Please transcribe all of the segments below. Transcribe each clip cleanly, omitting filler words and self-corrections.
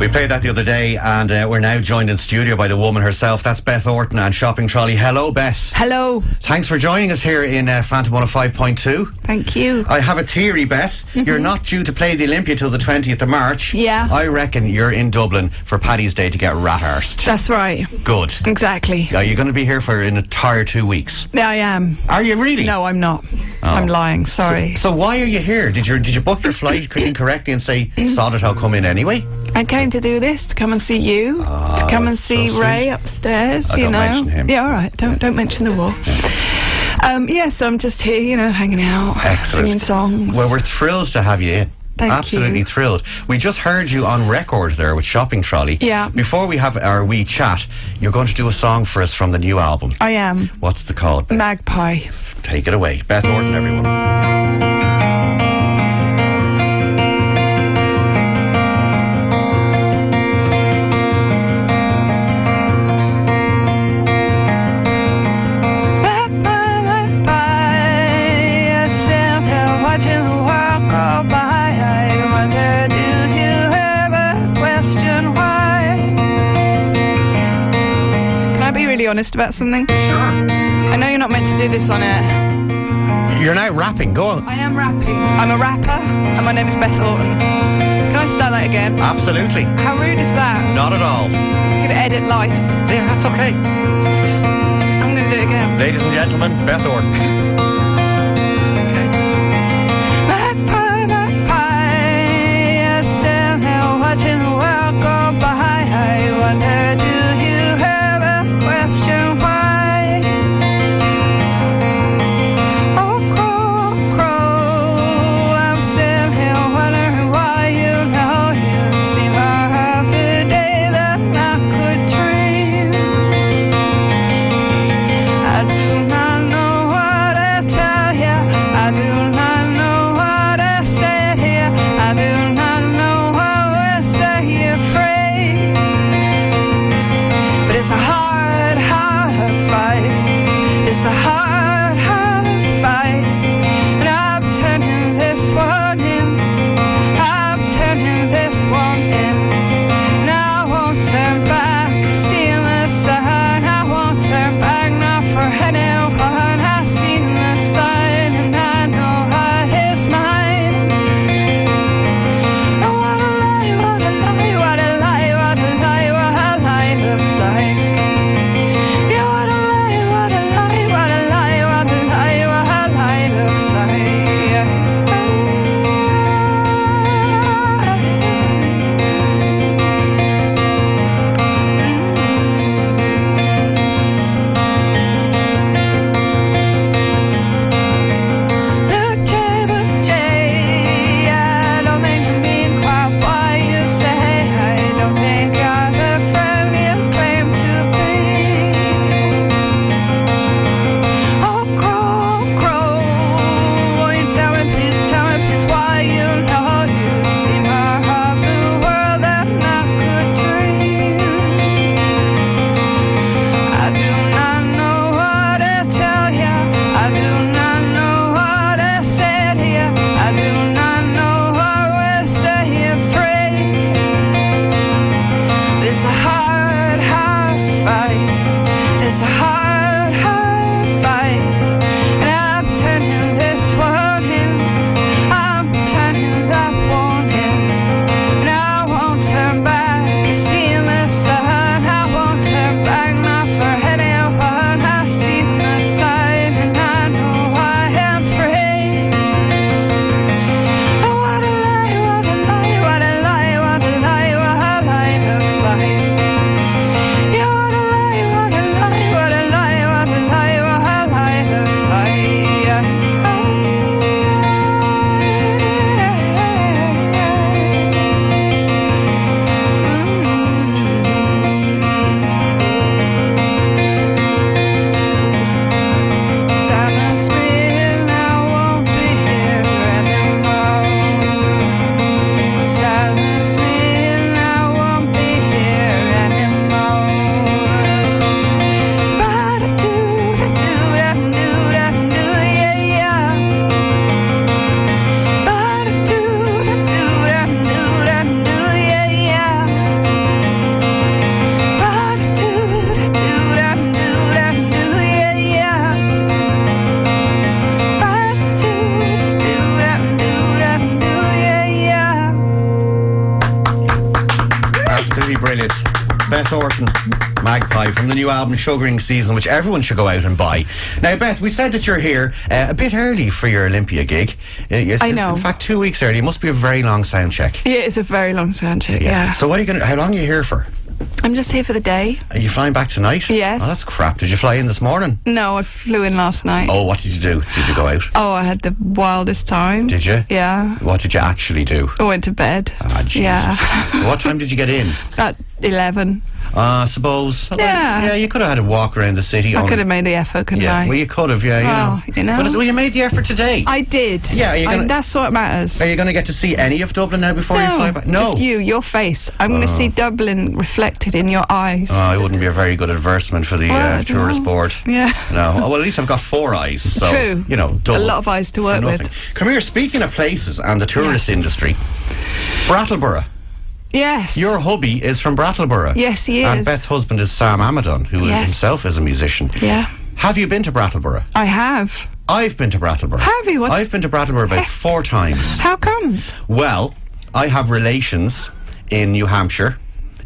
We played that the other day, and we're now joined in studio by the woman herself. That's Beth Orton and Shopping Trolley. Hello, Beth. Hello. Thanks for joining us here in Phantom 105.2. Thank you. I have a theory, Beth. You're not due to play the Olympia till the 20th of March. Yeah. I reckon you're in Dublin for Paddy's Day to get rat-arsed. That's right. Good. Exactly. Are you going to be here for an entire 2 weeks? Yeah, I am. Are you really? No, I'm not. Oh. I'm lying. Sorry. So why are you here? Did you book your flight incorrectly and say, sod it, I'll come in anyway? I came to do this, to come and see you, to come and see so Ray upstairs, don't mention him. Yeah, all right. Don't mention the war. So I'm just here, hanging out, singing songs. Well, we're thrilled to have you in. Thank Absolutely you. thrilled. We just heard you on record there with Shopping Trolley. Yeah. Before we have our wee chat, you're going to do a song for us from the new album. I am. What's the call? Magpie. Take it away. Beth Orton, everyone. Honest about something? Sure. I know you're not meant to do this on air. You're now rapping. Go on. I am rapping. I'm a rapper, and my name is Beth Orton. Can I start that again? Absolutely. How rude is that? Not at all. You could edit life. Yeah, that's okay. I'm going to do it again. Ladies and gentlemen, Beth Orton. Magpie, magpie, I stand here watching the world go by. I wonder, do you ever question why? Oh, crow, I'm still here wondering why. You seem to have the day that I could dream. I do not know what it Absolutely brilliant. Beth Orton, Magpie, from the new album Sugaring Season, which everyone should go out and buy. Now, Beth, we said that you're here a bit early for your Olympia gig. I know. In fact, 2 weeks early. It must be a very long sound check. Yeah, it's a very long sound check, yeah. So what are you going to... How long are you here for? I'm just here for the day. Are you flying back tonight? Yes. Oh, that's crap. Did you fly in this morning? No, I flew in last night. Oh, what did you do? Did you go out? Oh, I had the wildest time. Did you? Yeah. What did you actually do? I went to bed. Ah, Jesus. Yeah. What time did you get in? At 11. I suppose. Yeah. Yeah, you could have had a walk around the city. I could have made the effort, couldn't I? Well, you could have, you know. But well, you made the effort today. I did. Yeah, that's what matters. Are you going to get to see any of Dublin now before you fly back? No. Just your face. I'm going to see Dublin reflected in your eyes. Oh, it wouldn't be a very good advertisement for the tourist board. Yeah. No. Oh, well, at least I've got 4 eyes. So, True. You know, a lot of eyes to work with. Come here, speaking of places and the tourist industry, Brattleboro. Yes. Your hubby is from Brattleboro. Yes, he is. And Beth's husband is Sam Amadon, who himself is a musician. Yeah. Have you been to Brattleboro? I have. I've been to Brattleboro. Have you? I've been to Brattleboro about 4 times. How comes? Well, I have relations in New Hampshire.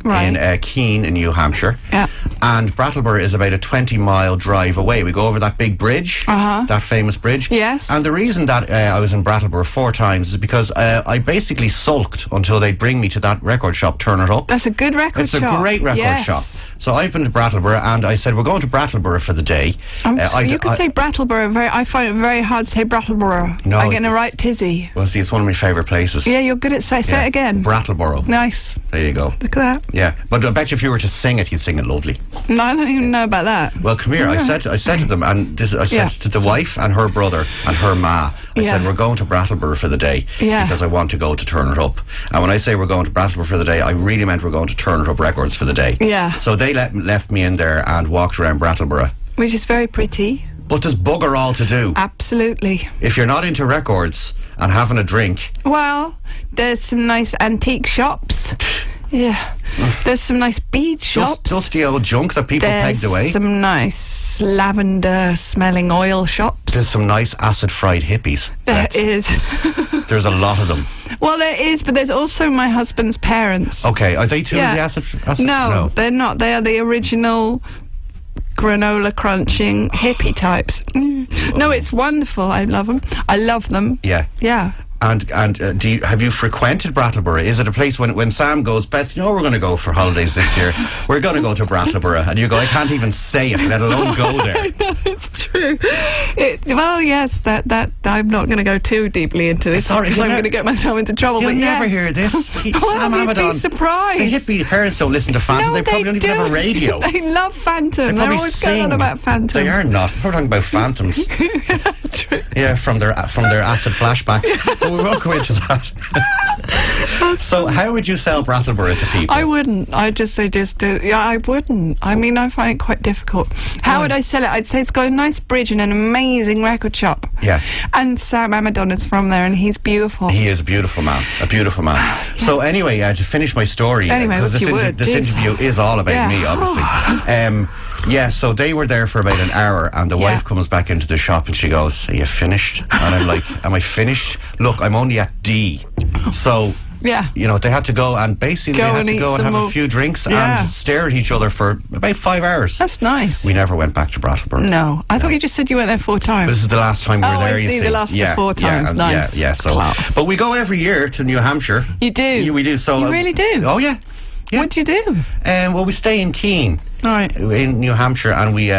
Right. In Keene in New Hampshire. Yeah. And Brattleboro is about a 20-mile drive away. We go over that big bridge, that famous bridge. Yes. And the reason that I was in Brattleboro 4 times is because I basically sulked until they'd bring me to that record shop, Turn It Up. That's a good record shop. It's a great record shop. So I've been to Brattleboro, and I said, we're going to Brattleboro for the day. You could say Brattleboro. I find it very hard to say Brattleboro. No, I get in a right tizzy. Well, see, it's one of my favourite places. Yeah, you're good at say it again. Brattleboro. Nice. There you go. Look at that. Yeah, but I bet you if you were to sing it, you'd sing it lovely. No, I don't even know about that. Well, come here. I said to them, and I said to the wife and her brother and her ma, I said, we're going to Brattleboro for the day because I want to go to Turn It Up. And when I say we're going to Brattleboro for the day, I really meant we're going to Turn It Up Records for the day. Yeah. So they left me in there and walked around Brattleboro. Which is very pretty. But there's bugger all to do. Absolutely. If you're not into records and having a drink... Well, there's some nice antique shops. Yeah. There's some nice bead shops. Dusty old junk that people pegged away. Some nice lavender-smelling oil shops. There's some nice acid-fried hippies. There is. There's a lot of them. Well, there is, but there's also my husband's parents. Okay, are they too the acid? No, they're not. They are the original granola crunching hippie types. No, it's wonderful. I love them. I love them. Yeah. Yeah. And have you frequented Brattleboro? Is it a place when Sam goes, Beth, you know we're going to go for holidays this year. We're going to go to Brattleboro. And you go, I can't even say it, let alone go there. I know, it's true. Well, yes, that I'm not going to go too deeply into this because I'm going to get myself into trouble. You'll but never hear this. Sam Amadon. You'd be surprised. The hippie parents don't listen to Phantom. They probably don't even have a radio. They love Phantom. They're always going on about Phantom. They are not. We're talking about Phantoms. True. Yeah, from their acid flashback. But we won't go into that. So how would you sell Brattleboro to people? I wouldn't. I wouldn't. I mean, I find it quite difficult. How would I sell it? I'd say it's got a nice bridge and an amazing record shop. Yeah. And Sam Amadon is from there, and he's beautiful. He is a beautiful man. A beautiful man. Yeah. So anyway, to finish my story, because this interview is all about me, obviously. Yeah, so they were there for about an hour, and the wife comes back into the shop and she goes, "Are you finished?" And I'm like, "Am I finished? Look, I'm only at D." So, you know, they had to go and basically they had to go and have a few drinks and stare at each other for about 5 hours. That's nice. We never went back to Brattleboro. No, I thought you just said you went there 4 times. This is the last time we were there, you see. the last 4 times. Nice. So, but we go every year to New Hampshire. You do? We do. So you really do? Oh, yeah. What do you do? Well, we stay in Keene. Right. In New Hampshire, and we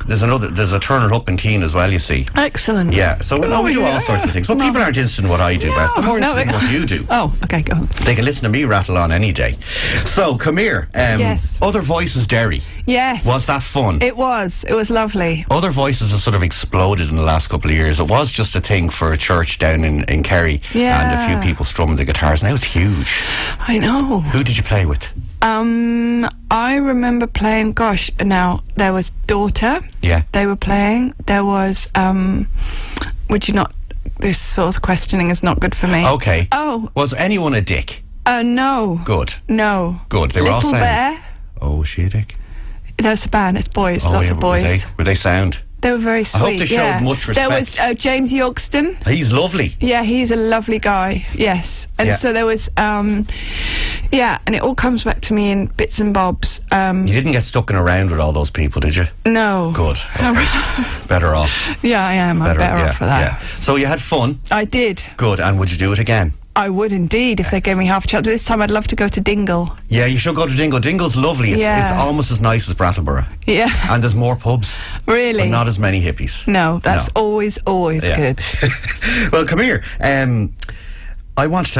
there's a Turn It Up in Keene as well, you see. Excellent. Yeah, so we do all sorts of things. Well, people aren't interested in what I do, Beth. They're more interested in what you do. Oh, okay, go on. They can listen to me rattle on any day. So, come here. Other Voices Derry. Yes. Was that fun? It was. It was lovely. Other Voices has sort of exploded in the last couple of years. It was just a thing for a church down in Kerry, and a few people strumming the guitars. Now it's huge. I know. Who did you play with? I remember playing, now, there was Daughter. Yeah. They were playing. There was, would you not, this sort of questioning is not good for me. Okay. Oh. Was anyone a dick? No. Good. No. Good. They were all sound. Little Bear. Oh, was she a dick? No, it's a band. It's boys. Oh, lots of boys. Were they sound? They were very sweet. I hope they showed much respect. There was James Yorkston. He's lovely. Yeah, he's a lovely guy. Yes. And so there was, and it all comes back to me in bits and bobs. You didn't get stuck in around with all those people, did you? No. Good. Okay. Better off. Yeah, I am. I'm better off for that. Yeah. So you had fun? I did. Good. And would you do it again? I would indeed, if they gave me half a chance. This time I'd love to go to Dingle. Yeah, you should go to Dingle. Dingle's lovely. It's almost as nice as Brattleboro. Yeah. And there's more pubs. Really? But not as many hippies. No, that's always good. Well, come here. I wanted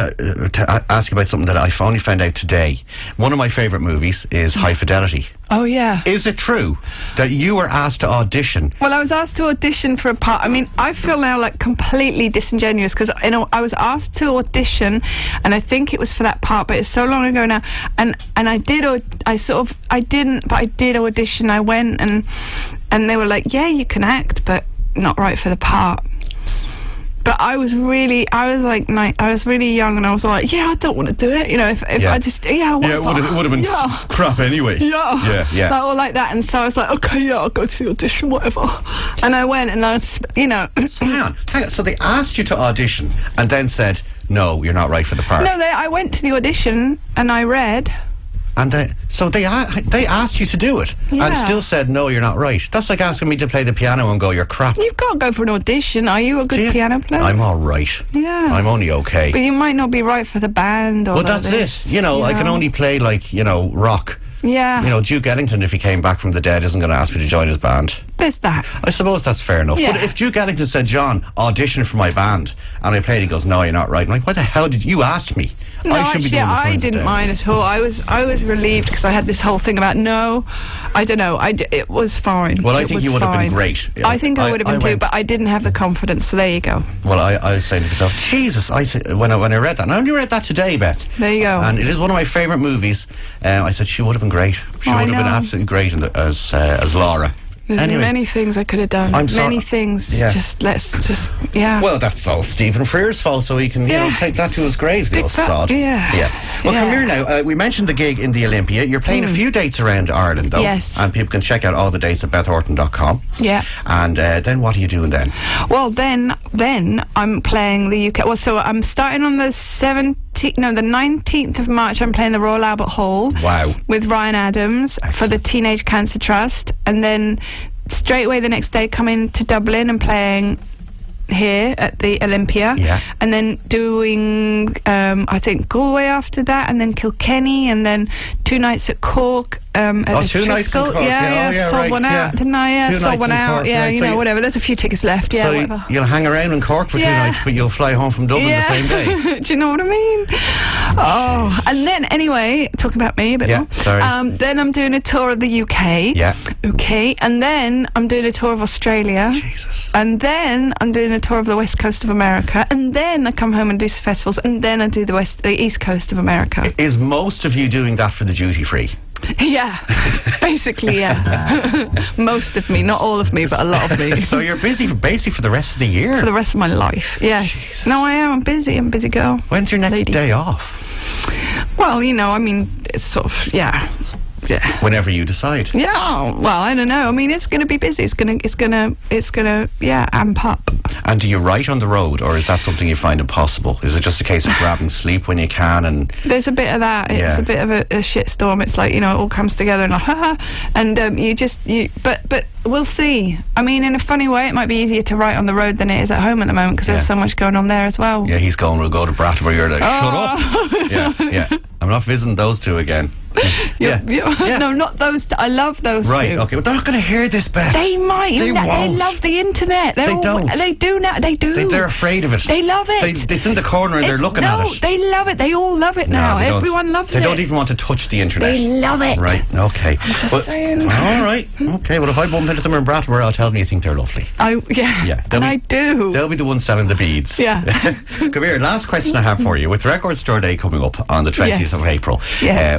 to ask you about something that I only found out today. One of my favourite movies is High Fidelity. Oh, yeah. Is it true that you were asked to audition? Well, I was asked to audition for a part. I mean, I feel now like completely disingenuous because, I was asked to audition, and I think it was for that part, but it's so long ago now. And I didn't, but I did audition. I went, and they were like, yeah, you can act, but not right for the part. But I was really young, and I was like, yeah, I don't want to do it. You know, if I just, it would have been crap anyway. Yeah. Like that. And so I was like, okay, yeah, I'll go to the audition, whatever. And I went, and I was, So hang on. So they asked you to audition, and then said, no, you're not right for the part. No, I went to the audition, and I read. And so they asked you to do it, and still said, no, you're not right. That's like asking me to play the piano and go, you're crap. You've got to go for an audition. Are you a good piano player? I'm all right. Yeah. I'm only okay. But you might not be right for the band. Or that's it. I can only play, rock. Yeah. Duke Ellington, if he came back from the dead, isn't going to ask me to join his band. There's that. I suppose that's fair enough. Yeah. But if Duke Ellington said, John, audition for my band, and I played, he goes, no, you're not right. I'm like, why the hell did you ask me? No, I didn't mind at all. I was relieved because I had this whole thing about I don't know. It was fine. Well, I think you would have been great. I think I would have been too, but I didn't have the confidence. So there you go. Well, I was saying to myself, Jesus! When I read that, and I only read that today, Beth. There you go. And it is one of my favourite movies. I said she would have been great. She would have been absolutely great as Laura. There's many things I could have done. Many things. Yeah. Well, that's all Stephen Frear's fault, so he can take that to his grave, the old sod. Yeah. Well, come here now. We mentioned the gig in the Olympia. You're playing a few dates around Ireland, though. Yes. And people can check out all the dates at bethorton.com. Yeah. And then what are you doing then? Well, then I'm playing the UK. Well, so I'm starting on the 19th of March. I'm playing the Royal Albert Hall. Wow. With Ryan Adams. Excellent. For the Teenage Cancer Trust, and then straight away the next day coming to Dublin and playing here at the Olympia, and then doing I think Galway after that, and then Kilkenny, and then 2 nights at Cork. At 2 nights in Cork. Sold one out, didn't I? Sold one out. Cork, whatever. There's a few tickets left. So whatever. You'll hang around in Cork for 2 nights, but you'll fly home from Dublin the same day. Do you know what I mean? Oh, and then anyway, talking about me a bit more. Sorry. Then I'm doing a tour of the UK. Yeah. Okay, and then I'm doing a tour of Australia. Jesus. And then I'm doing a tour of the west coast of America, and then I come home and do some festivals, and then I do the east coast of America. Is most of you doing that for the duty free? Yeah, basically, yeah. Most of me, not all of me, but a lot of me. So you're busy basically for the rest of the year? For the rest of my life, yeah. Jesus. No, I am. I'm busy. I'm a busy girl. When's your next day off? Well, it's sort of, yeah. Whenever you decide. Yeah, well, I don't know. I mean, it's going to be busy. It's gonna, amp up. And do you write on the road, or is that something you find impossible? Is it just a case of grabbing sleep when you can? And there's a bit of that. It's a bit of a shitstorm. It's like, it all comes together and but we'll see. I mean, in a funny way, it might be easier to write on the road than it is at home at the moment because there's so much going on there as well. Yeah, he's going, we'll go to Brattleboro. You're like, shut up. Yeah. I'm not visiting those two again. No, not those two. I love those two. Right, okay. Well, they're not going to hear this, Beth. They might. They won't. They love the internet. They don't. They do now. They do. They're afraid of it. They love it. It's in the corner and they're looking at it. No, they love it. They all love it now. Everyone loves it. They don't even want to touch the internet. They love it. Right, okay. I'm just saying. All right. Okay, well, if I bump into them in Brattleboro, I'll tell them you think they're lovely. I do. They'll be the ones selling the beads. Yeah. Come here, last question I have for you. With Record Store Day coming up on the 20th of April,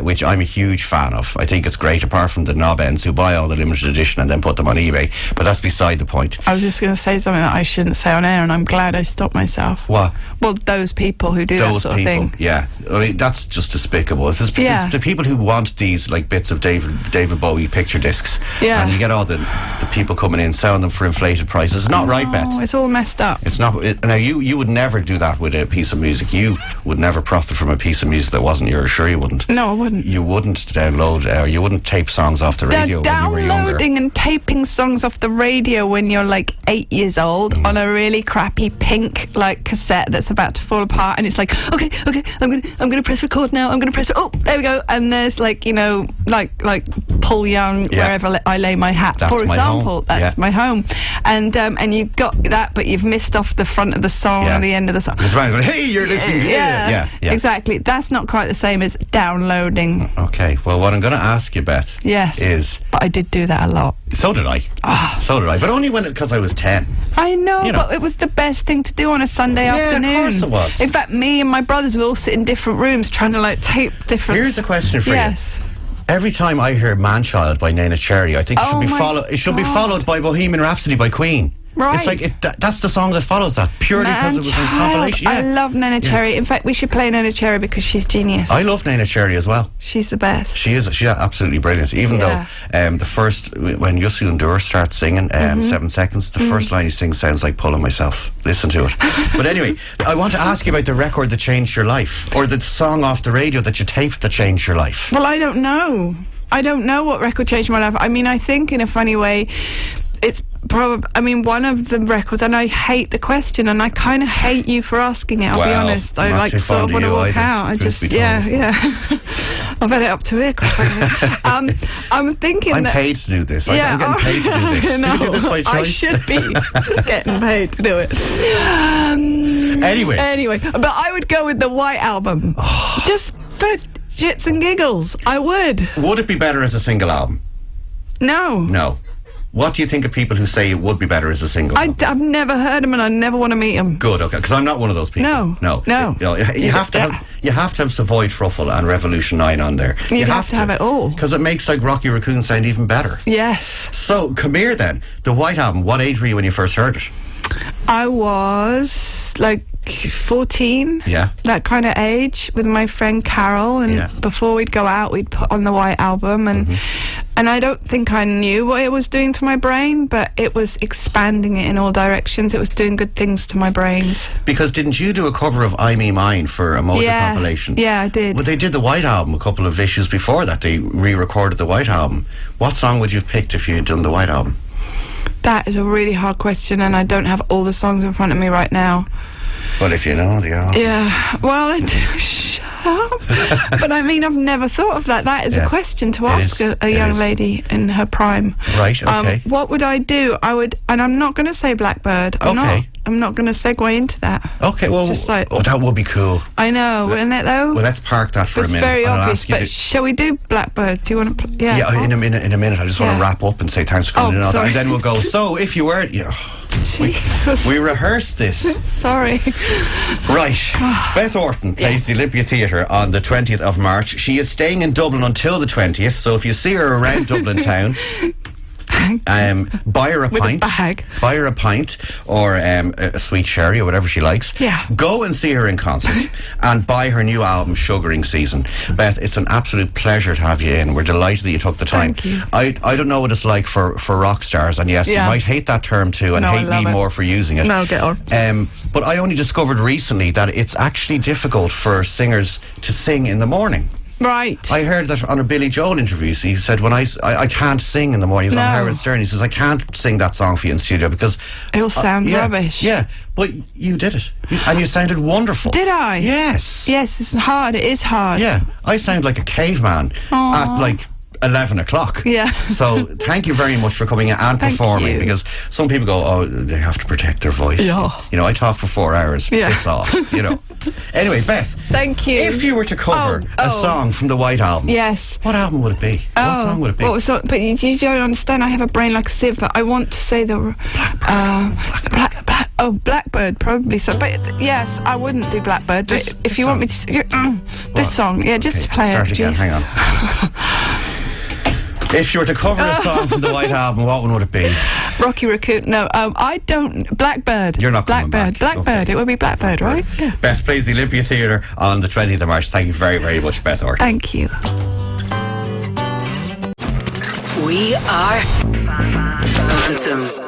which I'm a huge fan of. I think it's great, apart from the knobends who buy all the limited edition and then put them on eBay. But that's beside the point. I was just going to say something that I shouldn't say on air, and I'm glad I stopped myself. What? Well, those people who do that sort of thing. Yeah. I mean, that's just despicable. It's the people who want these, like, bits of David Bowie picture discs. Yeah. And you get all the people coming in, selling them for inflated prices. It's not right, Beth. It's all messed up. It's not. Now, you would never do that with a piece of music. You would never profit from a piece of music that wasn't yours. Sure you wouldn't. No, I wouldn't. You wouldn't download, you wouldn't tape songs off the radio when you were younger. Downloading and taping songs off the radio when you're like 8 years old on a really crappy pink like cassette that's about to fall apart, and it's like, okay, I'm gonna press record now. I'm gonna press. Oh, there we go. And there's like, you know, like Paul Young, wherever I lay my hat. That's for example, that's my home. And you've got that, but you've missed off the front of the song and the end of the song. It's like, hey, you're listening to yeah, exactly. That's not quite the same as downloading. Okay, well, what I'm going to ask you, Beth, is... But I did do that a lot. So did I. So did I. But only because I was 10. I know, but it was the best thing to do on a Sunday afternoon. Yeah, of course it was. In fact, me and my brothers would all sit in different rooms trying to, like, tape different... Here's a question for you. Every time I hear Man-Child by Neneh Cherry, I think it should be followed by Bohemian Rhapsody by Queen. Right. It's like, that's the song that follows that, purely because it was a compilation. I love Neneh Cherry. In fact, we should play Neneh Cherry because she's genius. I love Neneh Cherry as well. She's the best. She's absolutely brilliant. Even though the first, when Yusuf N'Dour starts singing 7 Seconds, the first line he sings sounds like Pulling Myself. Listen to it. But anyway, I want to ask you about the record that changed your life, or the song off the radio that you taped that changed your life. Well, I don't know. I don't know what record changed my life. I mean, I think in a funny way, it's probably, I mean, one of the records, and I hate the question, and I kind of hate you for asking it, I'll be honest. I like sort of want to walk out. I just, I've had it up to here. I'm thinking I'm paid to do this. I'm getting paid to do this. No, do you do this by choice? I should be getting paid to do it. Anyway, but I would go with the White Album. Just for shits and giggles, I would. Would it be better as a single album? No. No. What do you think of people who say it would be better as a single album? I've never heard them, and I never want to meet them. Good, okay, because I'm not one of those people. No. You have to have Savoy Truffle and Revolution 9 on there. You have to have it all. Because it makes like Rocky Raccoon sound even better. Yes. So, come here then. The White Album, what age were you when you first heard it? I was like 14, that kind of age, with my friend Carol, and before we'd go out we'd put on the White Album, and I don't think I knew what it was doing to my brain, but it was expanding it in all directions. It was doing good things to my brains. Because didn't you do a cover of I Me Mine for a Motor compilation? Yeah, I did. Well, they did the White Album a couple of issues before that. They re-recorded the White Album. What song would you have picked if you had done the White Album? That is a really hard question, and I don't have all the songs in front of me right now. Well, if you know the answer. Yeah, well, I do. Shut up. But I mean, I've never thought of that. That is a question to ask a young lady in her prime. Right, okay. What would I do? I would, and I'm not going to say Blackbird. I'm not going to segue into that. Okay, well, that would be cool. I know, wouldn't it, though? Well, let's park that for a minute. It's very obvious, but shall we do Blackbird? Do you want to... Yeah, in a minute. I just want to wrap up and say thanks for coming in. And then we'll go, so, if you were... We rehearsed this. Sorry. Right. Beth Orton plays the Olympia Theatre on the 20th of March. She is staying in Dublin until the 20th, so if you see her around Dublin town... buy her a pint. Buy her a pint or a sweet sherry or whatever she likes. Yeah. Go and see her in concert and buy her new album, Sugaring Season. Beth, it's an absolute pleasure to have you in. We're delighted that you took the time. Thank you. I don't know what it's like for rock stars, and yes, you might hate that term too, and hate me more for using it. No, get on. But I only discovered recently that it's actually difficult for singers to sing in the morning. Right. I heard that on a Billy Joel interview. He said, when I can't sing in the morning. He was on Howard Stern. He says, I can't sing that song for you in studio because... It'll sound rubbish. Yeah, but you did it. And you sounded wonderful. Did I? Yes. Yes, it's hard. It is hard. Yeah. I sound like a caveman at, like... 11 o'clock. Yeah. So thank you very much for coming in and performing, because some people go, oh, they have to protect their voice. Yeah. You know, I talk for 4 hours. Yeah. Piss off, you know. Anyway, Beth. Thank you. If you were to cover a song from the White Album. Yes. What album would it be? What song would it be? Well, but you don't understand, I have a brain like a sieve, but I want to say the... Oh, Blackbird, probably so. But yes, I wouldn't do Blackbird. But if you want me to... this song, yeah, just to play start it. Again, hang on. If you were to cover a song from the White Album, what one would it be? Rocky Raccoon. No, I don't. Blackbird. You're not coming Blackbird. back. Blackbird. Okay. It would be Blackbird, right? Yeah. Beth, please, the Olympia Theatre on the 20th of March. Thank you very, very much, Beth Orton. Thank you. We are Phantom.